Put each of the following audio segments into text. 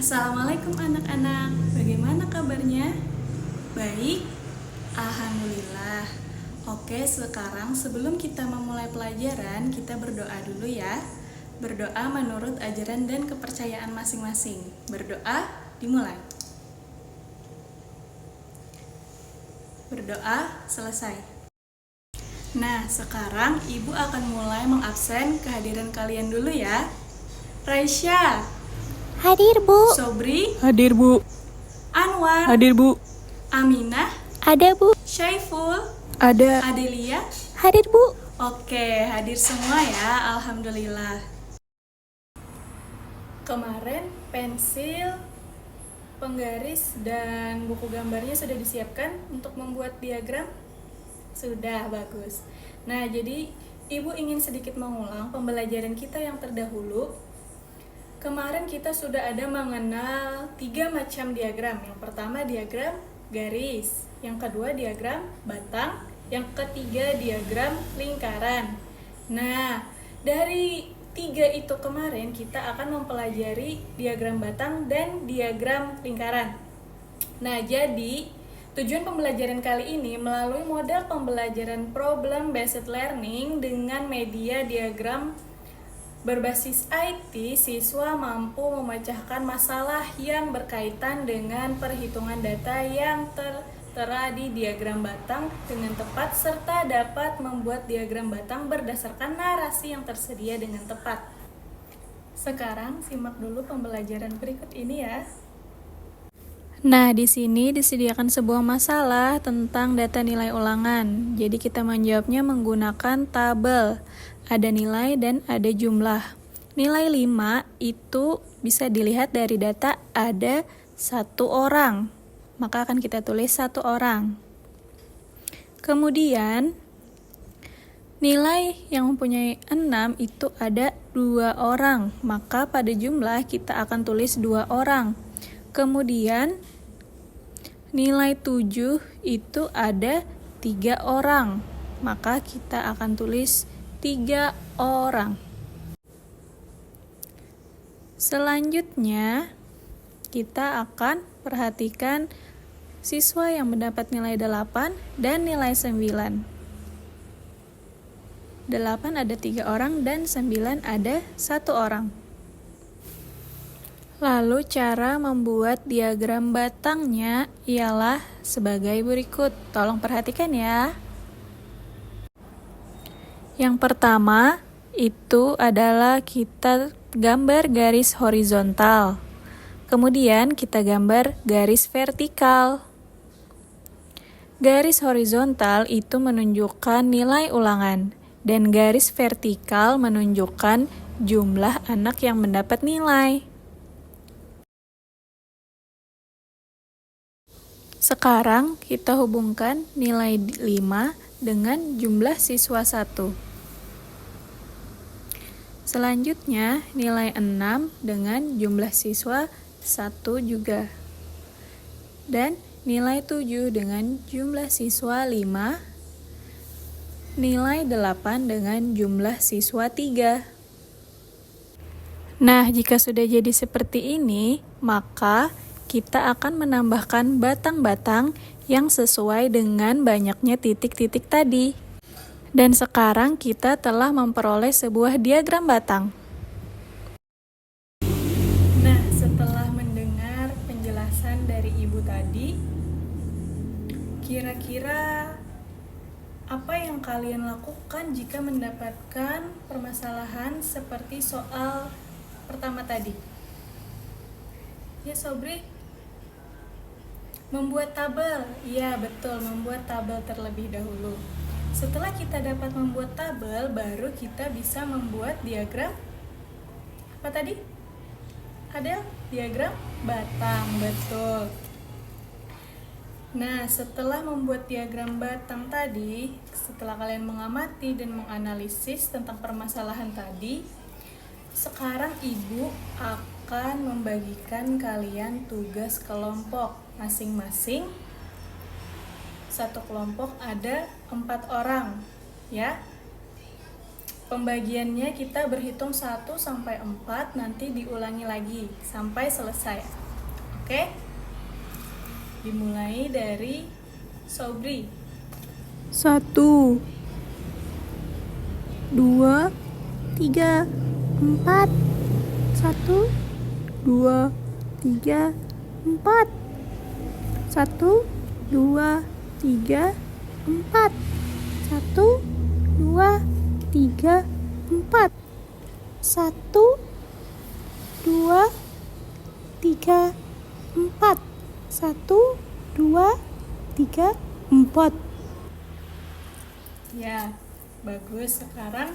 Assalamualaikum anak-anak, bagaimana kabarnya? Baik? Alhamdulillah. Oke, sekarang sebelum kita memulai pelajaran, kita berdoa dulu ya. Berdoa menurut ajaran dan kepercayaan masing-masing. Berdoa, dimulai. Berdoa, selesai. Nah, sekarang Ibu akan mulai mengabsen kehadiran kalian dulu ya. Raisya, Hadir, Bu. Sobri, Hadir, Bu. Anwar, Hadir, Bu. Aminah, Ada, Bu. Syaiful, Ada. Adelia. Hadir, Bu. Oke, hadir semua ya, alhamdulillah. Kemarin pensil, penggaris, dan buku gambarnya sudah disiapkan untuk membuat diagram? Sudah, bagus. Nah, jadi Ibu ingin sedikit mengulang pembelajaran kita yang terdahulu. Kemarin kita sudah ada mengenal 3 macam diagram. Yang pertama diagram garis, yang kedua diagram batang, yang ketiga diagram lingkaran. Nah, dari 3 itu kemarin kita akan mempelajari diagram batang dan diagram lingkaran. Nah, jadi tujuan pembelajaran kali ini melalui model pembelajaran problem based learning dengan media diagram berbasis IT, siswa mampu memecahkan masalah yang berkaitan dengan perhitungan data yang tertera di diagram batang dengan tepat, serta dapat membuat diagram batang berdasarkan narasi yang tersedia dengan tepat. Sekarang simak dulu pembelajaran berikut ini ya. Nah, di sini disediakan sebuah masalah tentang data nilai ulangan. Jadi kita menjawabnya menggunakan tabel. Ada nilai dan ada jumlah. Nilai 5 itu bisa dilihat dari data ada 1 orang. Maka akan kita tulis 1 orang. Kemudian nilai yang mempunyai 6 itu ada 2 orang. Maka pada jumlah kita akan tulis 2 orang. Kemudian nilai 7 itu ada 3 orang. Maka kita akan tulis 3 orang. Selanjutnya, kita akan perhatikan siswa yang mendapat nilai 8 dan nilai 9. 8 ada 3 orang dan 9 ada 1 orang. Lalu cara membuat diagram batangnya ialah sebagai berikut. Tolong perhatikan ya. Yang pertama itu adalah kita gambar garis horizontal. Kemudian kita gambar garis vertikal. Garis horizontal itu menunjukkan nilai ulangan dan garis vertikal menunjukkan jumlah anak yang mendapat nilai. Sekarang kita hubungkan nilai 5 dengan jumlah siswa 1. Selanjutnya, nilai 6 dengan jumlah siswa 1 juga. Dan nilai 7 dengan jumlah siswa 5. Nilai 8 dengan jumlah siswa 3. Nah, jika sudah jadi seperti ini, maka kita akan menambahkan batang-batang yang sesuai dengan banyaknya titik-titik tadi. Dan sekarang kita telah memperoleh sebuah diagram batang. Nah, setelah mendengar penjelasan dari Ibu tadi, kira-kira apa yang kalian lakukan jika mendapatkan permasalahan seperti soal pertama tadi? Ya, Sobri? Membuat tabel. Iya, betul, membuat tabel terlebih dahulu. Setelah kita dapat membuat tabel, baru kita bisa membuat diagram apa tadi? Ada diagram batang, betul. Nah, setelah membuat diagram batang tadi, setelah kalian mengamati dan menganalisis tentang permasalahan tadi, sekarang Ibu akan membagikan kalian tugas kelompok. Masing-masing satu kelompok ada 4 orang, ya. Pembagiannya kita berhitung 1 sampai 4, nanti diulangi lagi sampai selesai. Oke? Dimulai dari Sobri. 1, 2, 3, 4. 1, 2, 3, 4. 1, 2, 3, 4. 1, 2, 3, 4. 1, 2, 3, 4. 1, 2, 3, 4. Ya, bagus. Sekarang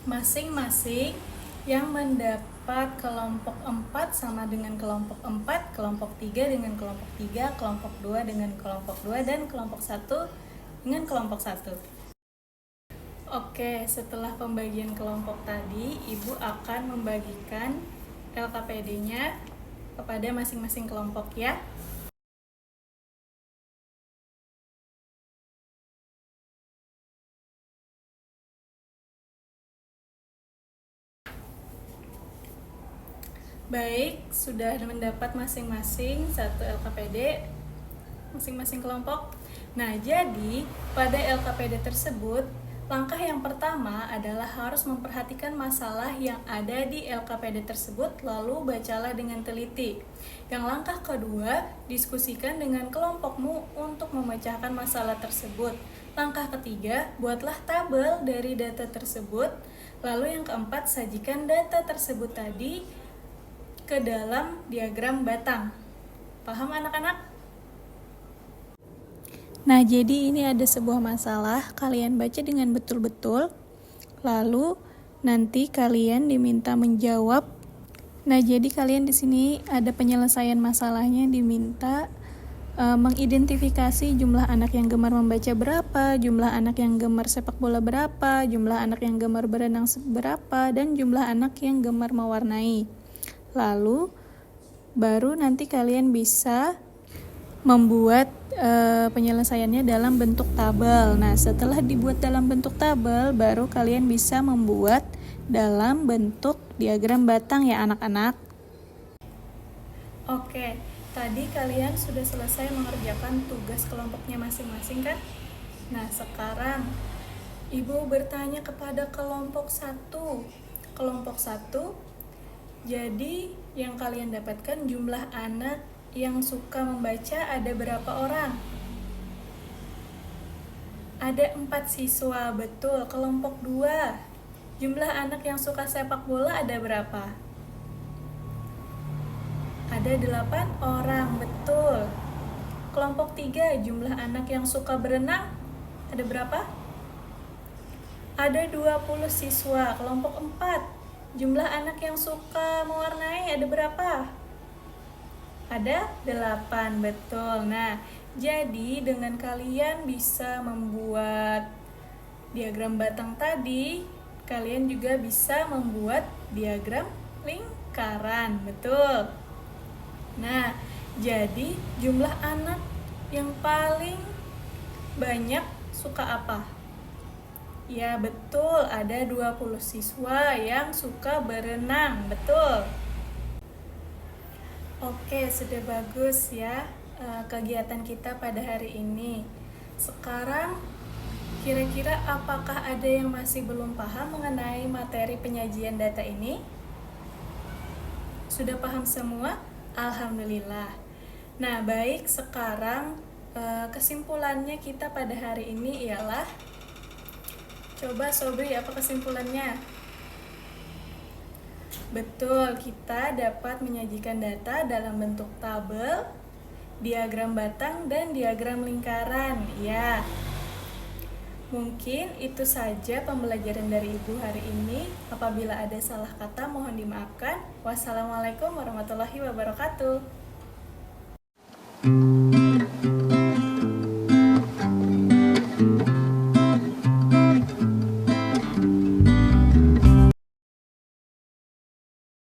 masing-masing yang mendapat kelompok 4 sama dengan kelompok 4, kelompok 3 dengan kelompok 3, kelompok 2 dengan kelompok 2, dan kelompok 1 dengan kelompok 1. Oke, setelah pembagian kelompok tadi, Ibu akan membagikan LKPD-nya kepada masing-masing kelompok ya. Baik, sudah mendapat masing-masing satu LKPD, masing-masing kelompok. Nah, jadi pada LKPD tersebut, langkah yang pertama adalah harus memperhatikan masalah yang ada di LKPD tersebut, lalu bacalah dengan teliti. Yang langkah kedua, diskusikan dengan kelompokmu untuk memecahkan masalah tersebut. Langkah ketiga, buatlah tabel dari data tersebut. Lalu yang keempat, sajikan data tersebut tadi ke dalam diagram batang. Paham anak-anak? Nah, jadi ini ada sebuah masalah, kalian baca dengan betul-betul, lalu nanti kalian diminta menjawab. Nah, jadi kalian di sini ada penyelesaian masalahnya, diminta mengidentifikasi jumlah anak yang gemar membaca berapa, jumlah anak yang gemar sepak bola berapa, jumlah anak yang gemar berenang berapa, dan jumlah anak yang gemar mewarnai. Lalu baru nanti kalian bisa membuat penyelesaiannya dalam bentuk tabel. Nah, setelah dibuat dalam bentuk tabel, baru kalian bisa membuat dalam bentuk diagram batang ya anak-anak. Oke, tadi kalian sudah selesai mengerjakan tugas kelompoknya masing-masing kan? Nah, sekarang Ibu bertanya kepada kelompok 1. Kelompok 1, jadi yang kalian dapatkan jumlah anak yang suka membaca ada berapa orang? Ada 4 siswa, betul. Kelompok 2, jumlah anak yang suka sepak bola ada berapa? Ada 8 orang, betul. Kelompok 3, jumlah anak yang suka berenang ada berapa? Ada 20 siswa. Kelompok 4, jumlah anak yang suka mewarnai ada berapa? Ada 8, betul. Nah, jadi dengan kalian bisa membuat diagram batang tadi, kalian juga bisa membuat diagram lingkaran, betul. Nah, jadi jumlah anak yang paling banyak suka apa? Ya, betul, ada 20 siswa yang suka berenang, betul. Oke, sudah bagus ya kegiatan kita pada hari ini. Sekarang, kira-kira apakah ada yang masih belum paham mengenai materi penyajian data ini? Sudah paham semua? Alhamdulillah. Nah, baik, sekarang kesimpulannya kita pada hari ini ialah, coba Sobri, apa kesimpulannya? Betul, kita dapat menyajikan data dalam bentuk tabel, diagram batang, dan diagram lingkaran. Ya, mungkin itu saja pembelajaran dari Ibu hari ini. Apabila ada salah kata, mohon dimaafkan. Wassalamualaikum warahmatullahi wabarakatuh.